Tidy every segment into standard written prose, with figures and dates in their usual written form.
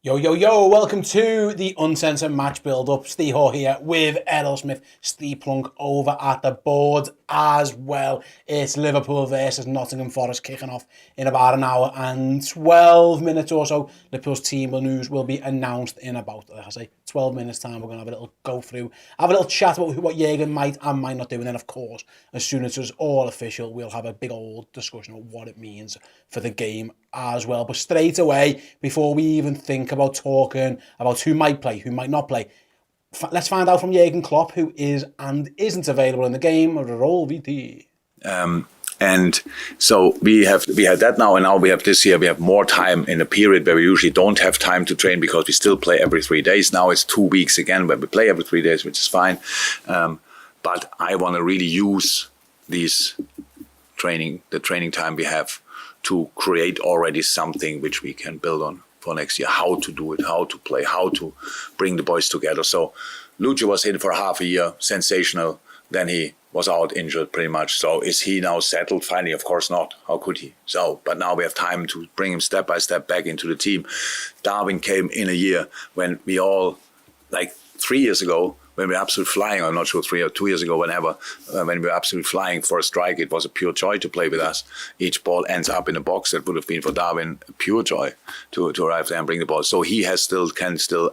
Yo, welcome to the Uncensored match build-up. Steve Hoare here with Errol Smith, Steve Plunk over at the board as well. It's Liverpool versus Nottingham Forest kicking off in about an hour and 12 minutes or so. Liverpool's team news will be announced in about, like I say, 12 minutes time. We're going to have a little go through, have a little chat about what Jürgen might and might not do. And then, of course, as soon as it's all official, we'll have a big old discussion of what it means for the game as well. But straight away, before we even think about talking about who might play, who might not play, let's find out from Jürgen Klopp who is and isn't available in the game. Errol VT. And so we had that now, and now we have this year, we have more time in a period where we usually don't have time to train because we still play every 3 days. Now it's 2 weeks again where we play every 3 days, which is fine. But I want to really use the training time we have to create already something which we can build on for next year, how to do it, how to play, how to bring the boys together. So Lucio was in for half a year, sensational. Then he was out injured pretty much. So is he now settled? Finally, of course not. How could he? So, but now we have time to bring him step by step back into the team. Darwin came in a year when we all, like 3 years ago, when we were absolutely flying, I'm not sure 3 or 2 years ago, whenever, when we were absolutely flying for a strike, it was a pure joy to play with us. Each ball ends up in a box. That would have been for Darwin a pure joy to arrive there and bring the ball. So he can still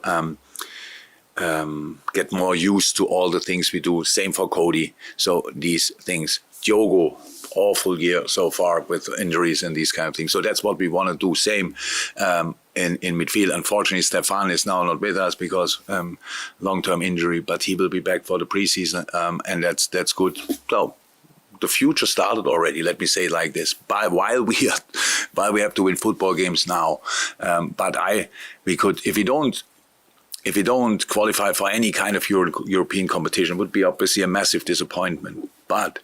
get more used to all the things we do. Same for Cody. So these things, Diogo, awful year so far with injuries and these kind of things. So that's what we want to do. Same in midfield. Unfortunately, Stefan is now not with us because long-term injury, but he will be back for the preseason, and that's good. So the future started already. Let me say it like this: while we have to win football games now, but we could if we don't qualify for any kind of European competition, it would be obviously a massive disappointment. But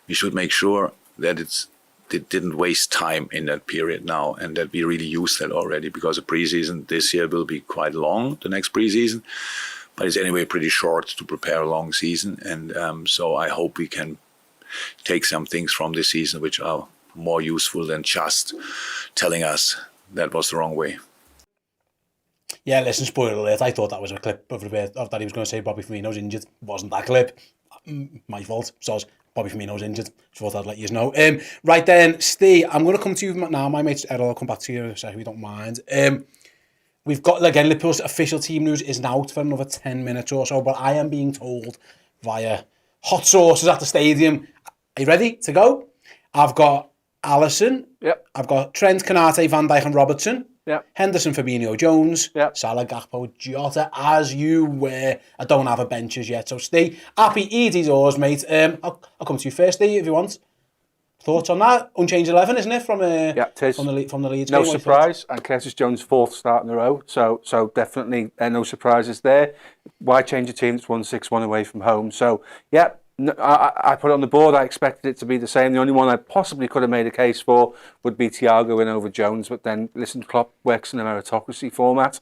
we should make sure that it didn't waste time in that period now, and that we really use that already, because the preseason this year will be quite long, the next preseason, but it's anyway pretty short to prepare a long season. And so I hope we can take some things from this season which are more useful than just telling us that was the wrong way. Yeah, listen, spoiler alert, I thought that was a clip of that he was going to say Bobby Firmino's injured. Wasn't that clip. My fault. So Bobby Firmino's injured. So I thought I'd let you know. Right then, Steve, I'm going to come to you now. My mate Errol, I'll come back to you in a second if you don't mind. We've got, again, Liverpool's official team news isn't out for another 10 minutes or so, but I am being told via hot sources at the stadium. Are you ready to go? I've got Alisson. Yep. I've got Trent, Konate, Van Dijk and Robertson. Yep. Henderson, Fabinho, Jones, yep. Salah, Gakpo, Jota, as you were. I don't have a benches yet, so Steve, happy easy doors, mate. I'll come to you first, Steve, if you want. Thoughts on that? Unchanged 11, isn't it, from the Leeds no game? Surprise, and Curtis Jones' fourth start in a row, so definitely no surprises there. Why change a team that's won 6-1 away from home? So, yeah. I put it on the board. I expected it to be the same. The only one I possibly could have made a case for would be Thiago in over Jones, but then listen, Klopp works in a meritocracy format.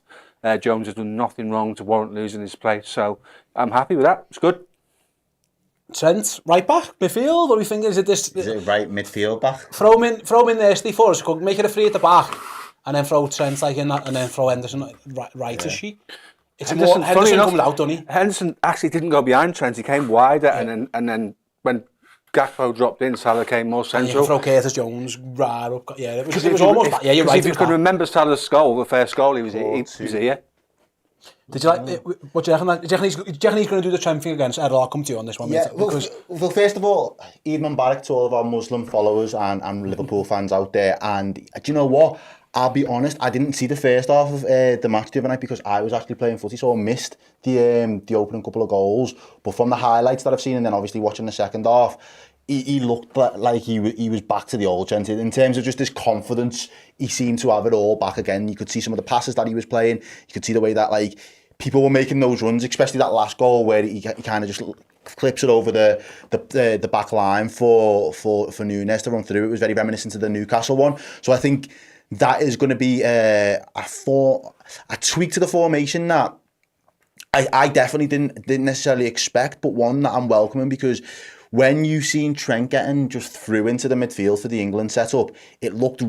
Jones has done nothing wrong to warrant losing his place, so I'm happy with that. It's good. Trent, right back, midfield. What do we think? Is it right midfield back? Throw him in there, Steve, for us. Make it a free at the back, and then throw Trent like in that, and then throw Henderson right as she. It's Henderson comes out, doesn't he? Henderson actually didn't go behind Trent. He came wider, and then when Gakpo dropped in, Salah came more central. And you can throw Curtis Jones right up. Yeah, it was almost that. Yeah, you're right. If you can remember Salah's goal, the first goal, he was here. Did you like? What do you reckon? Do you reckon he's going to do the Trent thing against Errol? I'll come to you on this one. Yeah. Well, first of all, Eid Mubarak to all of our Muslim followers and Liverpool fans out there. And do you know what? I'll be honest, I didn't see the first half of the match the other night because I was actually playing footy, so I missed the opening couple of goals. But from the highlights that I've seen, and then obviously watching the second half, he looked like he was back to the old Trent. In terms of just his confidence, he seemed to have it all back again. You could see some of the passes that he was playing. You could see the way that people were making those runs, especially that last goal where he kind of just clips it over the back line for Nunes to run through. It was very reminiscent of the Newcastle one. So I think that is going to be a tweak to the formation that I definitely didn't necessarily expect, but one that I'm welcoming, because when you seen Trent getting just through into the midfield for the England setup, it looked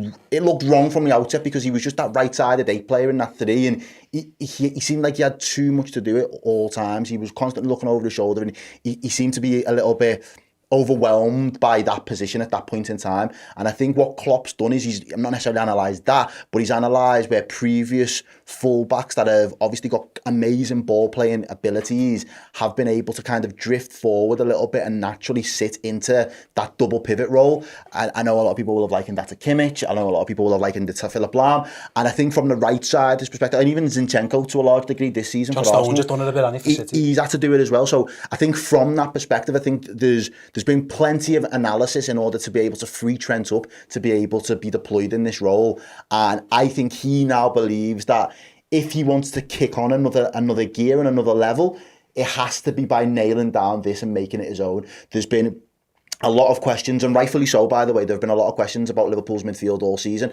wrong from the outset because he was just that right-sided 8 player in that 3, and he seemed like he had too much to do at all times. He was constantly looking over his shoulder, and he seemed to be a little bit overwhelmed by that position at that point in time. And I think what Klopp's done is he's not necessarily analysed that, but he's analysed where previous fullbacks that have obviously got amazing ball playing abilities have been able to kind of drift forward a little bit and naturally sit into that double pivot role. I know a lot of people will have likened that to Kimmich. I know a lot of people will have likened it to Philip Lahm. And I think from the right side, this perspective, and even Zinchenko to a large degree this season John for Stones Arsenal, just done it a bit, hasn't he, for City? He's had to do it as well. So I think from that perspective, I think there's been plenty of analysis in order to be able to free Trent up to be able to be deployed in this role. And I think he now believes that if he wants to kick on another gear and another level, it has to be by nailing down this and making it his own. There's been a lot of questions, and rightfully so, by the way. There have been a lot of questions about Liverpool's midfield all season.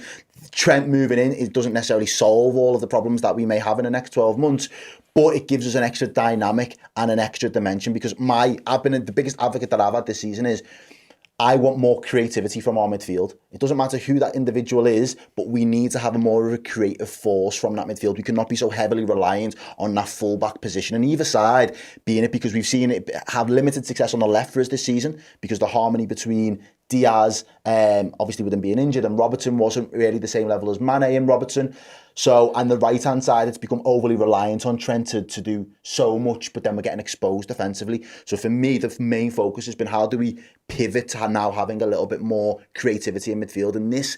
Trent moving in, it doesn't necessarily solve all of the problems that we may have in the next 12 months, but it gives us an extra dynamic and an extra dimension, because I've been the biggest advocate that I've had this season is I want more creativity from our midfield. It doesn't matter who that individual is, but we need to have more of a creative force from that midfield. We cannot be so heavily reliant on that full-back position. And either side being it, because we've seen it have limited success on the left for us this season, because the harmony between Diaz, obviously with him being injured, and Robertson wasn't really the same level as Mane and Robertson. So, and the right-hand side, it's become overly reliant on Trent to do so much, but then we're getting exposed defensively. So for me, the main focus has been how do we pivot to now having a little bit more creativity in midfield. And this,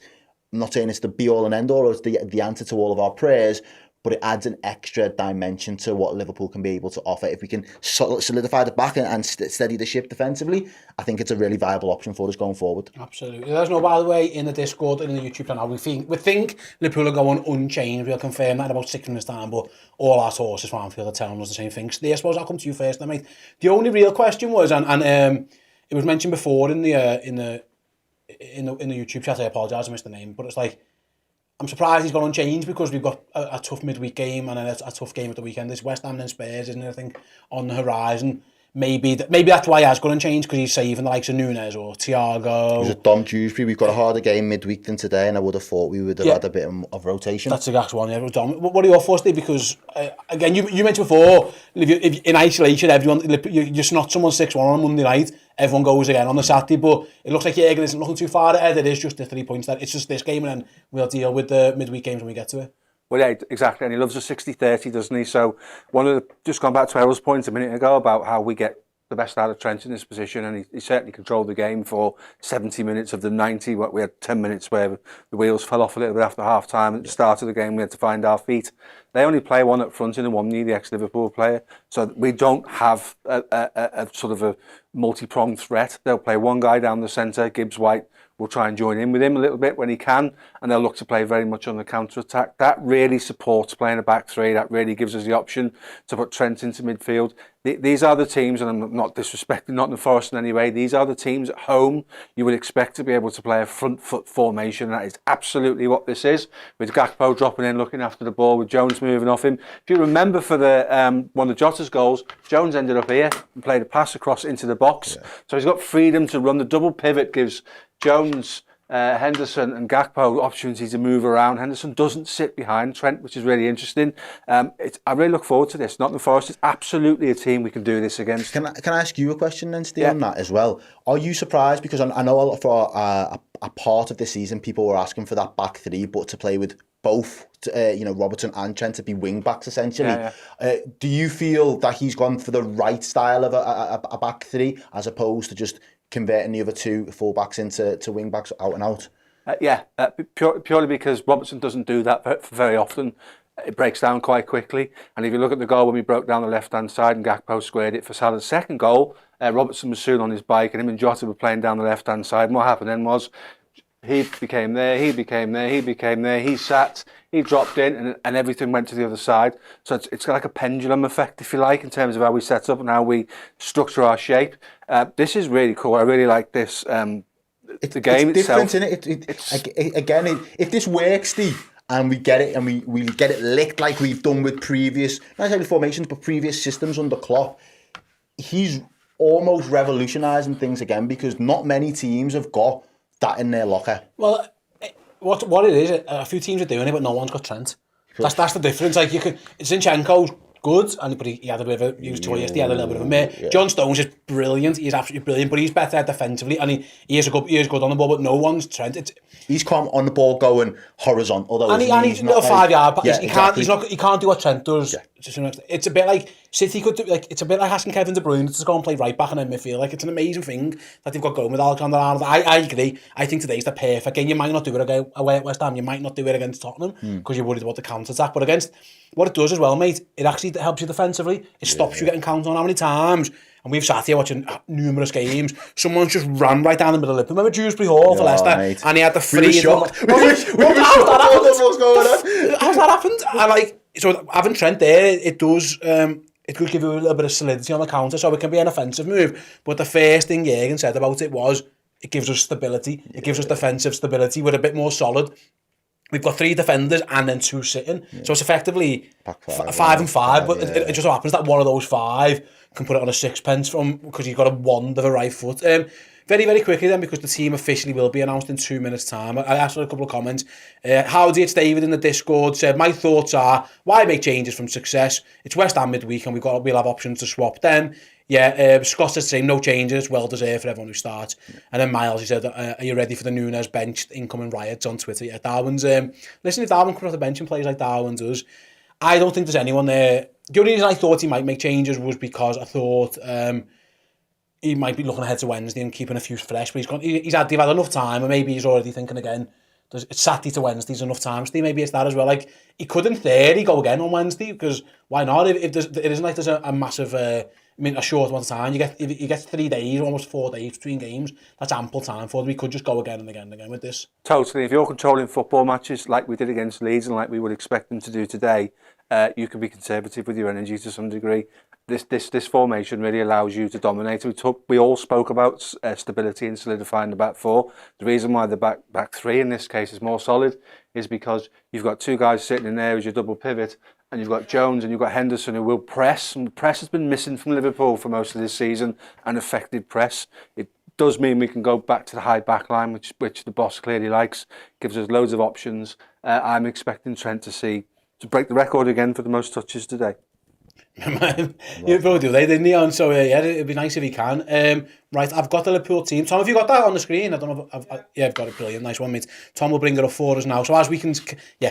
I'm not saying it's the be-all and end-all, or it's the answer to all of our prayers, but it adds an extra dimension to what Liverpool can be able to offer. If we can solidify the back and steady the ship defensively, I think it's a really viable option for us going forward. Absolutely. There's no, by the way, in the Discord and in the YouTube channel, we think Liverpool are going unchanged. We'll confirm that in about 6 minutes time, but all our sources from Anfield are telling us the same thing. So I suppose I'll come to you first, then, mate. The only real question was, and it was mentioned before in the YouTube chat. I apologise, I missed the name, but it's like, I'm surprised he's gone unchanged because we've got a tough midweek game and a tough game at the weekend. There's West Ham and Spurs, isn't there, I think, on the horizon. Maybe that's why he has gone unchanged, because he's saving the likes of Nunes or Thiago. There's a Dom Dewsbury. We've got a harder game midweek than today, and I would have thought we would have had a bit of rotation. That's the exact one, yeah. Dom. What are your thoughts, Steve? Because, again, you mentioned before, if in isolation, everyone, you snot someone 6-1 on a Monday night, everyone goes again on the Saturday, but it looks like Jürgen isn't looking too far ahead. It is just the 3 points. It's just this game, and then we'll deal with the midweek games when we get to it. Well, yeah, exactly. And he loves a 60-30, doesn't he? So, just gone back to Errol's point a minute ago about how we get the best out of Trent in this position, and he certainly controlled the game for 70 minutes of the 90. We had 10 minutes where the wheels fell off a little bit after half time. At the start of the game, we had to find our feet. They only play one up front in the one, the ex-Liverpool player. So we don't have a sort of a multi-pronged threat. They'll play one guy down the centre, Gibbs White will try and join in with him a little bit when he can, and they'll look to play very much on the counter-attack. That really supports playing a back three. That really gives us the option to put Trent into midfield. These are the teams, and I'm not disrespecting Nottingham Forest in any way, these are the teams at home you would expect to be able to play a front foot formation. That is absolutely what this is, with Gakpo dropping in, looking after the ball, with Jones moving off him. If you remember for the one of Jota's goals, Jones ended up here and played a pass across into the box. Yeah. So he's got freedom to run. The double pivot gives Jones, Henderson and Gakpo opportunity to move around. Henderson doesn't sit behind Trent, which is really interesting. I really look forward to this. Nottingham Forest is absolutely a team we can do this against. Can I ask you a question then, Steve, on that as well? Are you surprised? Because I know for a part of the season, people were asking for that back three, but to play with both, Robertson and Trent to be wing backs essentially. Yeah. Do you feel that he's gone for the right style of a back three as opposed to just converting the other two full-backs into wing-backs out and out? Purely because Robertson doesn't do that very often. It breaks down quite quickly. And if you look at the goal when we broke down the left-hand side and Gakpo squared it for Salah's second goal, Robertson was soon on his bike and him and Jota were playing down the left-hand side. And what happened then was he became there, he sat, he dropped in, and everything went to the other side. So it's like a pendulum effect, if you like, in terms of how we set up and how we structure our shape. This is really cool. I really like this. The game it's itself. Different, isn't it? Again, if this works, Steve, and we get it, and we get it licked like we've done with previous, not necessarily formations, but previous systems under Klopp, he's almost revolutionising things again, because not many teams have got that in their locker. Well, what it is, a few teams are doing it, but no one's got Trent. That's the difference. Like, you can, Zinchenko's good, but he had a bit of a, he was yesterday, he had a little bit of a mare. Yeah. John Stones is brilliant. He's absolutely brilliant, but he's better defensively, and he is good on the ball. But no one's Trent. He's come on the ball going horizontal, and he's not a 5 yard. Yeah, he can't do what Trent does. Yeah. It's a bit like City could do. Like, it's a bit like asking Kevin De Bruyne to go and play right back and then midfield. Like, it's an amazing thing that they've got going with Alexander-Arnold. I agree. I think today's the perfect game. You might not do it away at West Ham. You might not do it against Tottenham because you're worried about the counter attack. But against what it does as well, mate, it actually helps you defensively. It stops you getting counted on. How many times? And we've sat here watching numerous games. Someone's just ran right down the middle of it. Remember Dewsbury Hall for Leicester? Mate. And he had the free. How's that happened? And like, so having Trent there, it does. It could give you a little bit of solidity on the counter, so it can be an offensive move. But the first thing Jürgen said about it was, it gives us stability. It gives us defensive stability. We're a bit more solid. We've got 3 defenders and then 2 sitting. Yeah. So it's effectively 5 and 5, but it just so happens that one of those 5 can put it on a sixpence because he's got a wand of a right foot. Very, very quickly then, because the team officially will be announced in 2 minutes' time. I asked for a couple of comments. Howdy, it's David in the Discord, said, my thoughts are, why make changes from success? It's West Ham midweek and we'll have options to swap them. Yeah, Scott said the same, no changes, well deserved for everyone who starts. And then Miles, he said, are you ready for the Nunes bench incoming riots on Twitter? Yeah, Darwin's, listen, if Darwin comes off the bench and plays like Darwin does, I don't think there's anyone there. The only reason I thought he might make changes was because I thought he might be looking ahead to Wednesday and keeping a few fresh, but they've had enough time, and maybe he's already thinking again, it's Saturday to Wednesday's enough time. Steve, maybe it's that as well. Like, he could in theory go again on Wednesday, because why not? If it isn't like there's a massive, a short amount of time. You get 3 days, almost 4 days between games. That's ample time for them. We could just go again and again and again with this. Totally. If you're controlling football matches like we did against Leeds and like we would expect them to do today, you can be conservative with your energy to some degree. This formation really allows you to dominate. We all spoke about stability and solidifying the back 4. The reason why the back 3 in this case is more solid is because you've got 2 guys sitting in there as your double pivot, and you've got Jones and you've got Henderson who will press. And press has been missing from Liverpool for most of this season, an effective press. It does mean we can go back to the high back line, which the boss clearly likes. Gives us loads of options. I'm expecting Trent to break the record again for the most touches today. You probably do, didn't he? And so yeah, it'd be nice if he can. Right, I've got the Liverpool team. Tom, have you got that on the screen? I don't know. I've got it. Brilliant, nice one, mate. Tom will bring it up for us now. So as we can,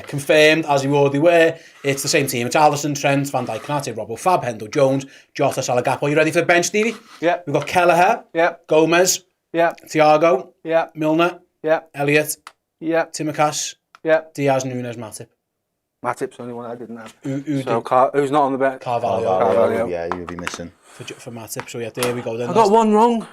confirmed as you already were, it's the same team. It's Alisson, Trent, Van Dijk, Konate, Robbo, Fab, Hendo, Jones, Jota, Salah, Gakpo. You ready for the bench, Stevie? Yeah. We've got Kelleher. Yeah. Gomez. Yeah. Thiago. Yeah. Milner. Yeah. Elliott. Yeah. Timakaas. Yeah. Diaz, Nunes, Matip. Matip's the only one I didn't have. Who's not on the bench? Carvalho. Yeah, you'll be missing. For Matip, so yeah, there we go then. I got one wrong.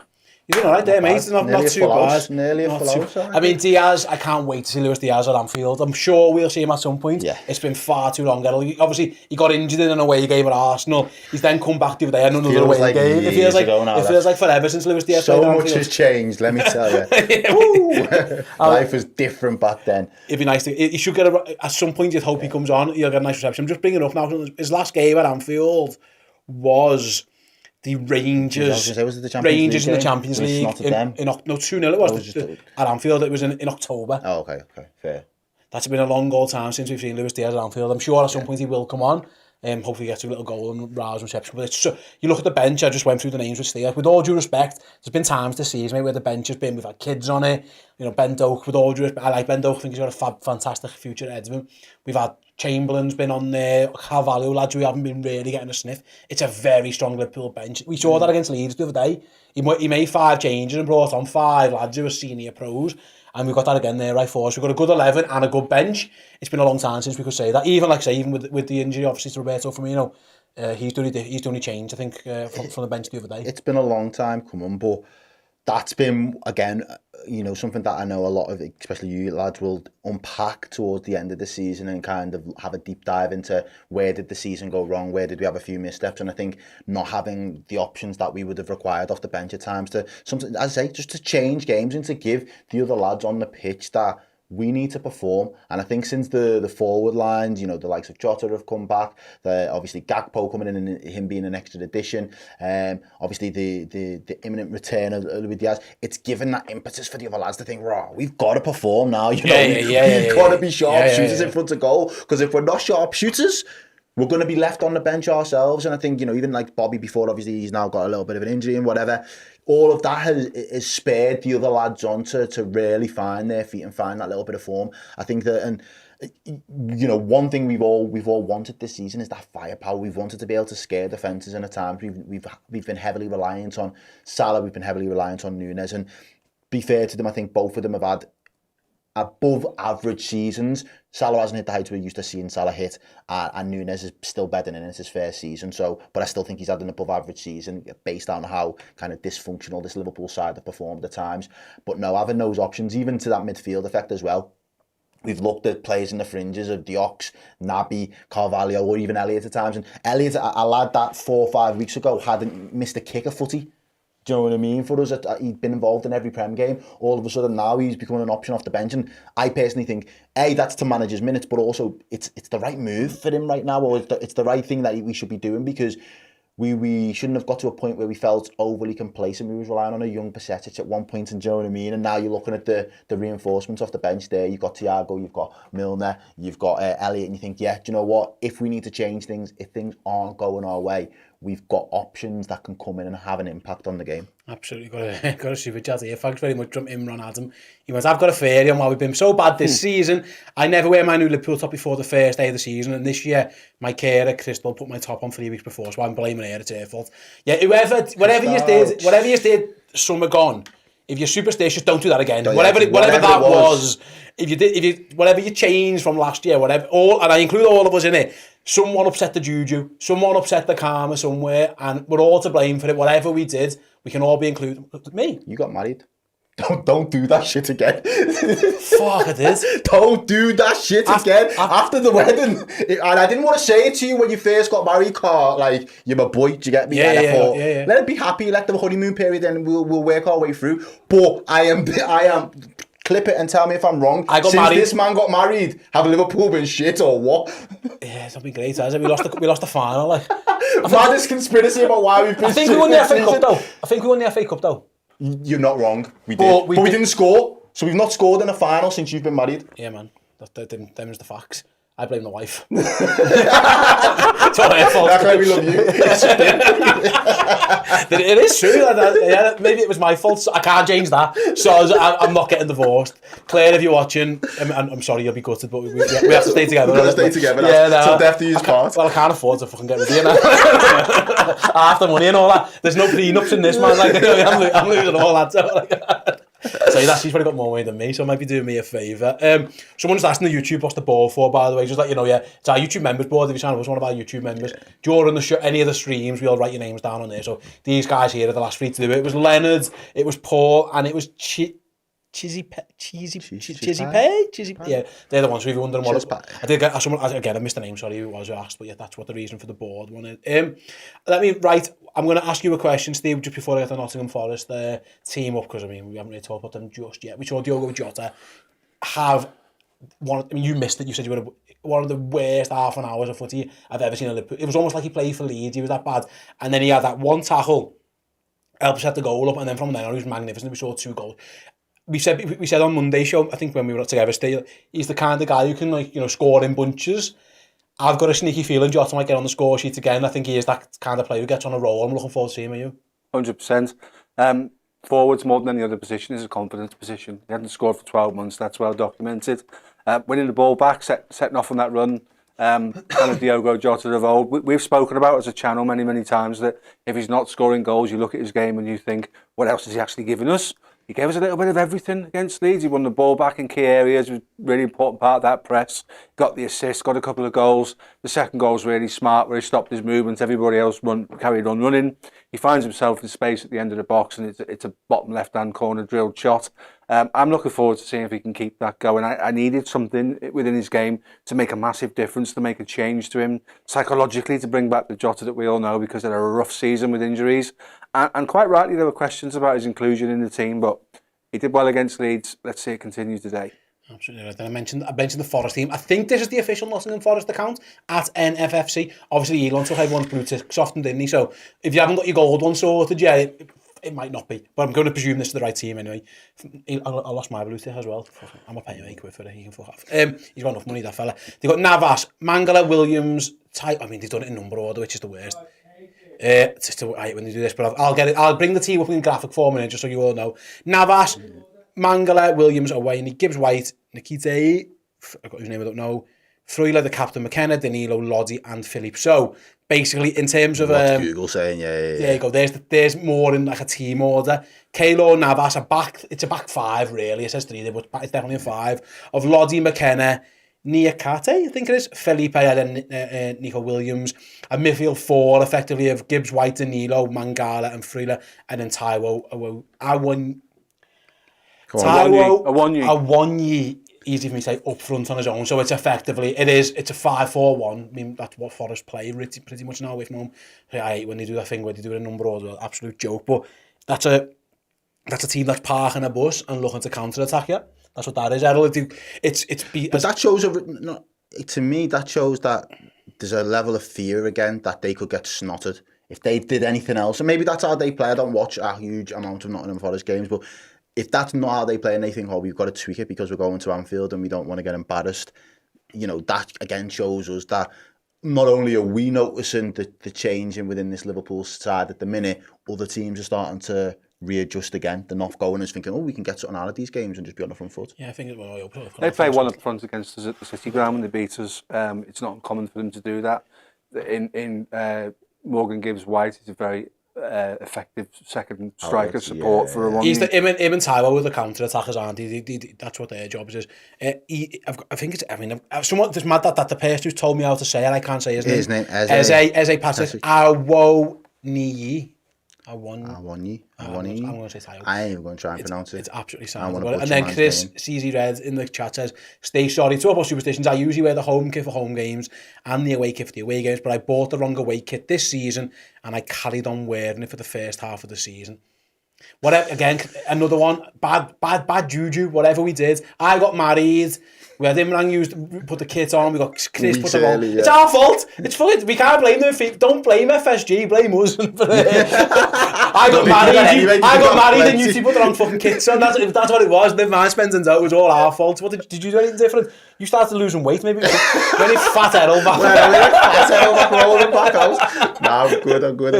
You're doing alright there, mate. Not too bad. Nearly a flow. I mean, Diaz, I can't wait to see Luis Diaz at Anfield. I'm sure we'll see him at some point. Yeah. It's been far too long. Obviously, he got injured in an away game at Arsenal. He's then come back the other day and another away game. It feels like forever since Luis Diaz played at Anfield. So much has changed, let me tell you. Life was different back then. It'd be nice he should get at some point. You'd hope he comes on. He'll get a nice reception. I'm just bringing it up now. His last game at Anfield was the Rangers. Was it the Rangers in the Champions League. Not them. No, 2-0 it was. At Anfield, it was in October. Oh, okay, fair. That's been a long old time since we've seen Luis Diaz at Anfield. I'm sure at some point he will come on. Hopefully he gets a little goal and rouse reception. But you look at the bench, I just went through the names with Steve. With all due respect, there's been times this season where the bench has been, we've had kids on it. Ben Doak, with all due respect, I like Ben Doak, I think he's got a fantastic future ahead of him. We've had Chamberlain's been on there, Carvalho, lads who haven't been really getting a sniff. It's a very strong Liverpool bench. We saw that against Leeds the other day. He made 5 changes and brought on 5 lads who are senior pros. And we've got that again there right for us. We've got a good 11 and a good bench. It's been a long time since we could say that. Even with the injury, obviously, to Roberto Firmino, he's the only change, I think, from the bench the other day. It's been a long time coming, but that's been, again, something that I know a lot of, especially you lads, will unpack towards the end of the season and kind of have a deep dive into where did the season go wrong, where did we have a few missteps, and I think not having the options that we would have required off the bench at times to, something, as I say, just to change games and to give the other lads on the pitch that we need to perform. And I think since the forward lines, you know, the likes of Jota have come back, obviously Gakpo coming in and him being an extra addition, obviously the imminent return of Luis Diaz, it's given that impetus for the other lads to think, raw, we've got to perform now, you know, we've got to be sharp shooters in front of goal, because if we're not sharp shooters, we're going to be left on the bench ourselves. And I think, you know, even like Bobby before, obviously he's now got a little bit of an injury and whatever, all of that has spurred the other lads on to really find their feet and find that little bit of form. I think that, and you know, one thing we've all wanted this season is that firepower. We've wanted to be able to scare defences, and at times we've been heavily reliant on Salah, we've been heavily reliant on Nunes, and be fair to them, I think both of them have had above average seasons. Salah hasn't hit the heights we're used to seeing Salah hit, and Nunes is still bedding in. It's his first season, so, but I still think he's had an above average season based on how kind of dysfunctional this Liverpool side have performed at times. But no, having those options, even to that midfield effect as well. We've looked at players in the fringes of Diox, Naby, Carvalho, or even Elliott at times, and Elliott, a lad that 4 or 5 weeks ago hadn't missed a kick of footy. Do you know what I mean? For us, he'd been involved in every Prem game. All of a sudden now he's becoming an option off the bench. And I personally think, A, that's to manage his minutes, but also it's the right move for him right now, or it's the right thing that we should be doing, because we shouldn't have got to a point where we felt overly complacent. We was relying on a young Pasetic at one point, and do you know what I mean? And now you're looking at the reinforcements off the bench there. You've got Thiago, you've got Milner, you've got Elliott, and you think, yeah, do you know what? If we need to change things, if things aren't going our way, we've got options that can come in and have an impact on the game. Absolutely, got a super chat here. Thanks very much from Imran Adam. He went, I've got a theory on why we've been so bad this season. I never wear my new Liverpool top before the first day of the season, and this year my carer Crystal put my top on 3 weeks before, so I'm blaming her. It's her fault. Yeah, whatever you did, summer gone. If you're superstitious, don't do that again. Whatever that was, whatever you changed from last year, and I include all of us in it. Someone upset the juju, someone upset the karma somewhere, and we're all to blame for it. Whatever we did, we can all be included. Me. You got married. Don't do that shit again. Fuck, I did. Don't do that shit again. After the wedding. And I didn't want to say it to you when you first got married, Carl. Like, you're my boy, do you get me? Yeah. Let it be happy, let the honeymoon period, and we'll work our way through. But I am clip it and tell me if I'm wrong. Since this man got married, have Liverpool been shit or what? Yeah, it's not been great, has it? We lost the final. Like, this conspiracy about why we've been. I think we won the FA Cup though. You're not wrong. We did, but we didn't score. So we've not scored in a final since you've been married. Yeah, man. Them is the facts. I blame the wife. It's all her fault. That's why we love you. It is true. Yeah, maybe it was my fault. So I can't change that. So I'm not getting divorced. Claire, if you're watching, I'm sorry, you'll be gutted, but we have to stay together. We've got to stay together. Yeah, no. So death do you part. Well, I can't afford to fucking get rid of you now. Half the money and all that. There's no prenups in this, man. Like, I'm losing all that. So she's probably got more money than me, so it might be doing me a favour. Someone's asking the YouTube what's the ball for, by the way. Just let you know, yeah, it's our YouTube members board. If you sign up as one of our YouTube members, during the show, any of the streams, we'll write your names down on there. So these guys here are the last three to do it. It was Leonard, it was Paul, and it was Chizzy Pay. Yeah, they're the ones. So if you're wondering what I did get someone again, I missed the name. Sorry, who it was who asked, but yeah, that's what the reason for the board wanted. I'm going to ask you a question, Steve, just before I get to Nottingham Forest team up, because we haven't really talked about them just yet. We saw Diogo Jota have you missed it. You said you were one of the worst half an hours of footy I've ever seen in Liverpool. It was almost like he played for Leeds. He was that bad, and then he had that one tackle, helped set the goal up, and then from there on he was magnificent. We saw 2 goals. We said on Monday show, I think when we were together, still, he's the kind of guy who can score in bunches. I've got a sneaky feeling Jota might get on the score sheet again. I think he is that kind of player who gets on a roll. I'm looking forward to seeing him. 100%. Forwards more than any other position is a confidence position. He hadn't scored for 12 months. That's well documented. Winning the ball back, setting off on that run. Kind of Diogo Jota of old. We've spoken about as a channel many times that if he's not scoring goals, you look at his game and you think, what else is he actually giving us? He gave us a little bit of everything against Leeds. He won the ball back in key areas, was a really important part of that press. Got the assist, got a couple of goals. The second goal was really smart, where he stopped his movement. Everybody else carried on running. He finds himself in space at the end of the box, and it's a bottom left-hand corner drilled shot. I'm looking forward to seeing if he can keep that going. I needed something within his game to make a massive difference, to make a change to him, psychologically, to bring back the Jota that we all know, because they had a rough season with injuries. And quite rightly, there were questions about his inclusion in the team, but he did well against Leeds. Let's see it continue today. Absolutely right. Then I mentioned the Forest team. I think this is the official Nottingham Forest account at NFFC. Obviously, Elon took everyone's blue tick softened, didn't he? So if you haven't got your gold one sorted, yeah, it might not be. But I'm going to presume this is the right team anyway. I lost my blue tick as well. I'm a paying £8 for it. He can fuck off. He's got enough money, that fella. They've got Navas, Mangala, Williams, I mean, they've done it in number order, which is the worst. I hate when they do this, but I'll get it. I'll bring the team up in graphic form in it, just so you all know. Navas, Mangala, Williams, away, Gibbs White, Nikita, I've got his name, I don't know. Freuler, the captain, McKenna, Danilo, Lodi, and Philippe. So basically, in terms of Google saying, there you go. There's more in like a team order. Kalo, Navas, it's a back five really. It says 3 there, but it's definitely a 5 of Lodi, McKenna, Niakate, I think it is, Felipe, and then Nico Williams. A midfield 4, effectively, of Gibbs White, Danilo, Mangala, and Freuler, and then Taiwo Awonyi, easy for me to say, up front on his own. So it's effectively, it's a 5-4-1. I mean, that's what Forest play pretty much now away from home. I hate when they do that thing where they do a number order, absolute joke. But that's a team that's parking a bus and looking to counter-attack you. That's what that is, Errol. But that shows, to me, that shows that there's a level of fear again that they could get snotted if they did anything else. And maybe that's how they play. I don't watch a huge amount of Nottingham Forest games, but if that's not how they play and they think, we've got to tweak it because we're going to Anfield and we don't want to get embarrassed, that again shows us that not only are we noticing the changing within this Liverpool side at the minute, other teams are starting to readjust again. They're not going as thinking, we can get something out of these games and just be on the front foot. Yeah, I think they play one up front against us at the City Ground when they beat us. It's not uncommon for them to do that. In Morgan Gibbs White is a very effective second striker support for a one. He's him and Taiwo with the counter attackers, aren't he? That's what their job is. I think it's. I mean, somewhat just mad that the person who's told me how to say it, I can't say his name. Eze Patrick Awoniyi. Awonyi. I'm going to say Taiwo. I ain't even going to try and pronounce it. It's absolutely sound. And then Chris CZ Red in the chat says, "Stay sorry to about superstitions. I usually wear the home kit for home games and the away kit for the away games, but I bought the wrong away kit this season and I carried on wearing it for the first half of the season." Whatever. Again, another one. Bad juju. Whatever we did, I got married. We had Imran put the kit on. We got Chris put them on. Yeah. It's our fault. It's fucking. We can't blame them. Don't blame FSG. Blame us. I got married and you two put the wrong fucking kits on. That's what it was. Never mind spending out. It was all our fault. What did you do anything different? You started losing weight maybe. When it's fat Errol back. Fat Errol back rolling back out. No, I'm good.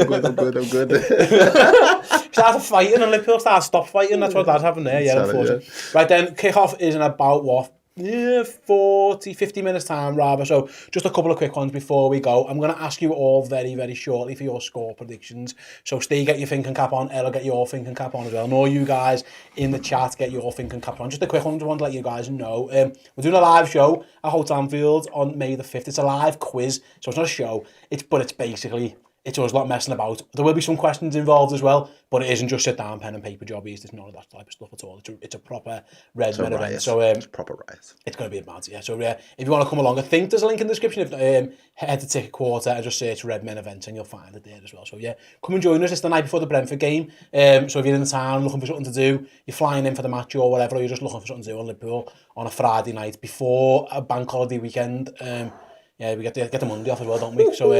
Started fighting and Liverpool stopped fighting. That's what happened there. Yeah, unfortunately. Right then, kick-off is in about what? 50 minutes time rather. So just a couple of quick ones before we go. I'm going to ask you all very, very shortly for your score predictions. So Steve, get your thinking cap on. Errol, get your thinking cap on as well. And all you guys in the chat, get your thinking cap on. Just a quick one, I want to let you guys know. We're doing a live show at Hotel Anfield on May the 5th. It's a live quiz, so it's not a show. But it's basically... It's us lot messing about. There will be some questions involved as well, but it isn't just sit down, pen and paper jobbies. There's none of that type of stuff at all. It's a proper Redmen event. So it's proper riot. It's going to be a mad, yeah. So if you want to come along, I think there's a link in the description. If head to Ticket Quarter and just search Redmen event and you'll find it there as well. So yeah, come and join us. It's the night before the Brentford game. So if you're in the town looking for something to do, you're flying in for the match or whatever, or you're just looking for something to do on Liverpool on a Friday night before a bank holiday weekend. Yeah, we get the Monday off as well, don't we? So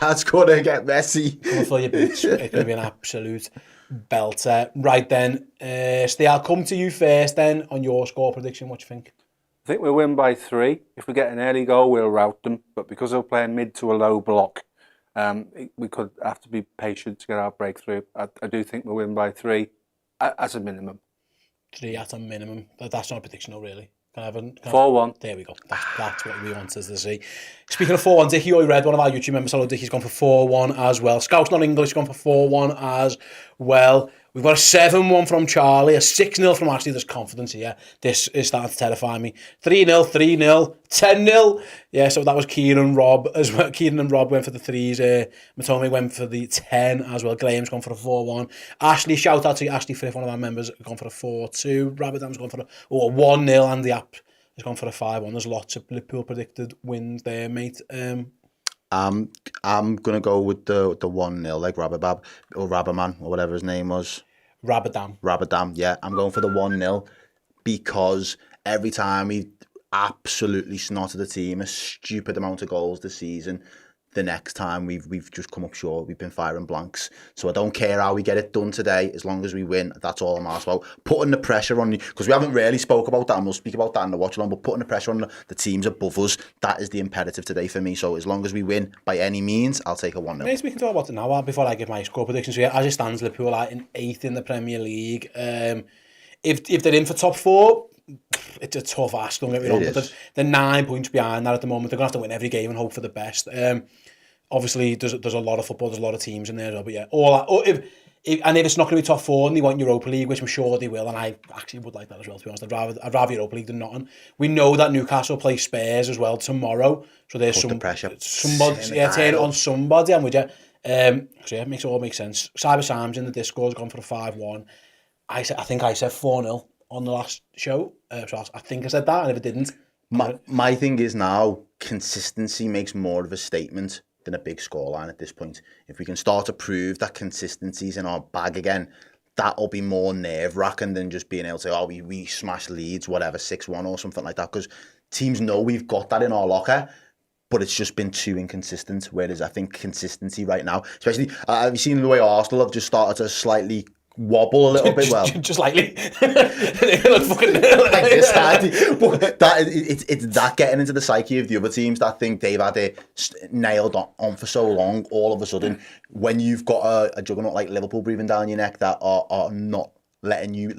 that's gonna get messy. Come and fill your boots. It's gonna be an absolute belter. Right then, Steve, I'll come to you first then on your score prediction. What do you think? I think we'll win by 3. If we get an early goal, we'll rout them. But because they're playing mid to a low block, we could have to be patient to get our breakthrough. I do think we'll win by 3 as a minimum. 3 at a minimum. That's not a prediction, though, really. Can I have 4-1. There we go. That's what we want us to see. Speaking of 4-1, Dickie Red, one of our YouTube members, hello Dickie's gone for 4-1 as well. Scout's not English, gone for 4-1 as well. We've got a 7-1 from Charlie, a 6-0 from Ashley. There's confidence here. This is starting to terrify me. 3-0, 3-0, 10-0. Yeah, so that was Kieran and Rob as well. Kieran and Rob went for the 3s. Matome went for the 10 as well. Graham's gone for a 4-1. Ashley, shout out to Ashley Frith, one of our members, gone for a 4-2. Rabadam's gone for a 1-0, and the app has gone for a 5-1. There's lots of Liverpool predicted wins there, mate. I'm gonna go with the 1-0, like Rababab or Rabaman or whatever his name was. Rabadam. Yeah, I'm going for the 1-0 because every time we absolutely snotted the team, a stupid amount of goals this season. The next time we've just come up short. We've been firing blanks. So I don't care how we get it done today, as long as we win. That's all I'm asked about. Putting the pressure on you, because we haven't really spoke about that, and we'll speak about that in the watch along. But putting the pressure on the teams above us, that is the imperative today for me. So as long as we win by any means, I'll take a 1-0. Maybe we can talk about it now before I give my score predictions. So yeah, as it stands, Liverpool are in 8th in the Premier League. If they're in for top 4, it's a tough ask, don't get me wrong, but they're 9 points behind that at the moment. They're going to have to win every game and hope for the best. Obviously, there's a lot of football, there's a lot of teams in there as well, but yeah, if it's not going to be top 4 and they want Europa League, which I'm sure they will, and I actually would like that as well, to be honest. I'd rather Europa League than nothing. We know that Newcastle play Spurs as well tomorrow, so there's some pressure. Somebody, turn it on somebody, and with you. So yeah, it all makes sense. Cyber Sam's in the Discord's gone for a 5-1. I think I said 4-0 on the last show, so I think I said that, and if it didn't... My thing is now, consistency makes more of a statement than a big scoreline at this point. If we can start to prove that consistency's in our bag again, that'll be more nerve-wracking than just being able to say, oh, we smashed Leeds, whatever, 6-1 or something like that, because teams know we've got that in our locker, but it's just been too inconsistent, whereas I think consistency right now, especially, have you seen the way Arsenal have just started to slightly wobble a little bit? Well, just lightly. Like this, but it's that getting into the psyche of the other teams that think they've had it nailed on for so long. All of a sudden, when you've got a juggernaut like Liverpool breathing down your neck that are not letting you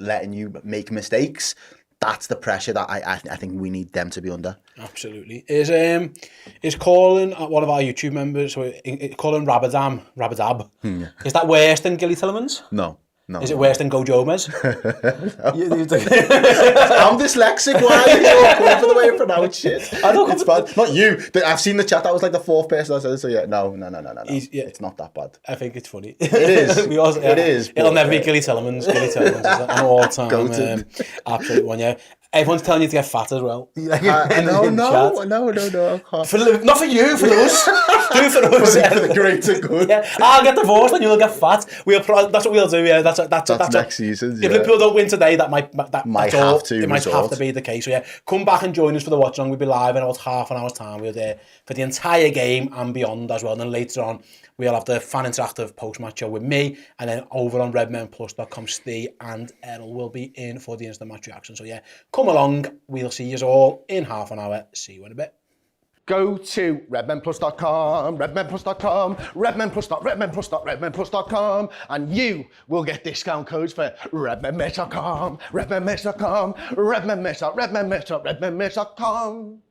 make mistakes, that's the pressure that I think we need them to be under. Absolutely. Is calling one of our YouTube members, so calling Rabadab, is that worse than Gilly Tillemans? No. Is it worse than Go Jomez? I'm dyslexic. Why are you going for the way you pronounce shit? I don't. It's bad. Not you. I've seen the chat. That was like the 4th person I said it. So yeah, no. It's not that bad. I think it's funny. It is. It is. It'll never be Gilly Tillemans. Gilly Tillemans is an all-time absolute one. Yeah. Everyone's telling you to get fat as well. No. I can't. Not for you, for us. Do it for us. For the greater good. Yeah. I'll get divorced and you'll get fat. That's what we'll do. Yeah. That's next season. If Liverpool don't win today, that might have to be the case. So yeah, come back and join us for the watch along. We'll be live in about half an hour's time. We're there for the entire game and beyond as well. And then later on, we'll have the fan interactive post-match show with me, and then over on redmenplus.com, Steve and Errol will be in for the instant match reaction. So yeah, come along. We'll see you all in half an hour. See you in a bit. Go to redmenplus.com, redmenplus.com, and you will get discount codes for redmenmess.com, redmenmess.com.